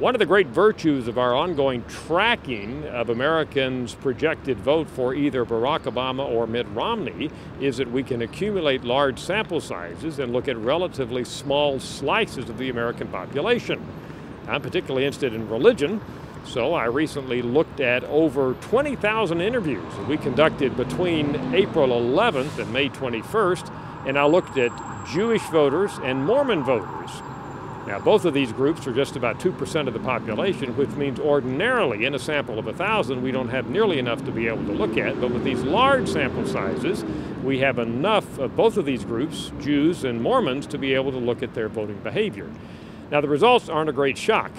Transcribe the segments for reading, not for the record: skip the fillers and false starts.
One of the great virtues of our ongoing tracking of Americans' projected vote for either Barack Obama or Mitt Romney is that we can accumulate large sample sizes and look at relatively small slices of the American population. I'm particularly interested in religion, so I recently looked at over 20,000 interviews that we conducted between April 11th and May 21st, and I looked at Jewish voters and Mormon voters. Now, both of these groups are just about 2% of the population, which means ordinarily in a sample of 1,000, we don't have nearly enough to be able to look at. But with these large sample sizes, we have enough of both of these groups, Jews and Mormons, to be able to look at their voting behavior. Now, the results aren't a great shock.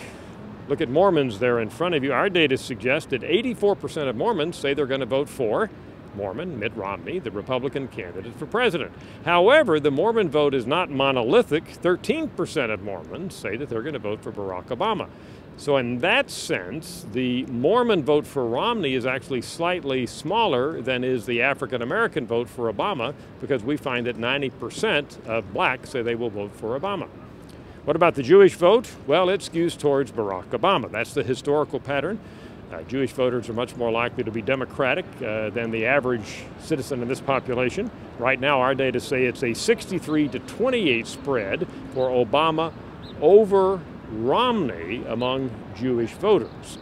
Look at Mormons there in front of you. Our data suggests that 84% of Mormons say they're going to vote for Mormon Mitt Romney, the Republican candidate for president. However, the Mormon vote is not monolithic. 13% of Mormons say that they're going to vote for Barack Obama. So in that sense, the Mormon vote for Romney is actually slightly smaller than is the African-American vote for Obama, because we find that 90% of blacks say they will vote for Obama. What about the Jewish vote? Well, it skews towards Barack Obama. That's the historical pattern. Jewish voters are much more likely to be Democratic than the average citizen in this population. Right now, our data say it's a 63-28 spread for Obama over Romney among Jewish voters.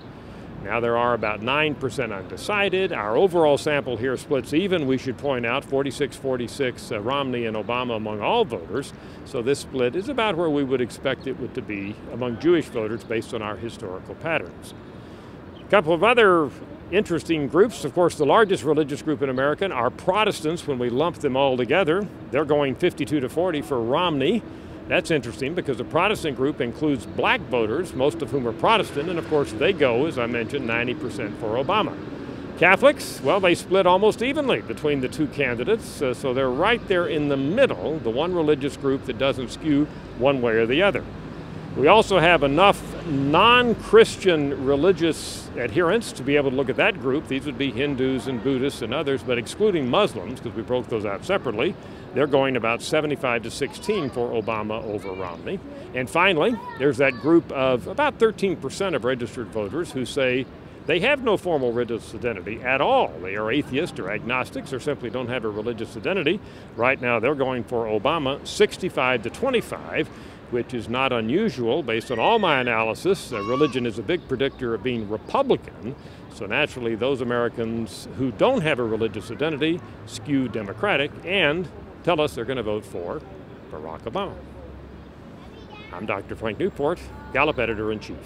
Now, there are about 9% undecided. Our overall sample here splits even. We should point out 46-46 Romney and Obama among all voters. So this split is about where we would expect it to be among Jewish voters based on our historical patterns. A couple of other interesting groups. Of course, the largest religious group in America are Protestants. When we lump them all together, they're going 52-40 for Romney. That's interesting because the Protestant group includes black voters, most of whom are Protestant, and of course they go, as I mentioned, 90% for Obama. Catholics, well, they split almost evenly between the two candidates, so they're right there in the middle, the one religious group that doesn't skew one way or the other. We also have enough non-Christian religious adherents to be able to look at that group. These would be Hindus and Buddhists and others, but excluding Muslims, because we broke those out separately, they're going about 75-16 for Obama over Romney. And finally, there's that group of about 13% of registered voters who say they have no formal religious identity at all. They are atheists or agnostics or simply don't have a religious identity. Right now, they're going for Obama 65-25. Which is not unusual based on all my analysis. Religion is a big predictor of being Republican, so naturally those Americans who don't have a religious identity skew Democratic and tell us they're going to vote for Barack Obama. I'm Dr. Frank Newport, Gallup Editor-in-Chief.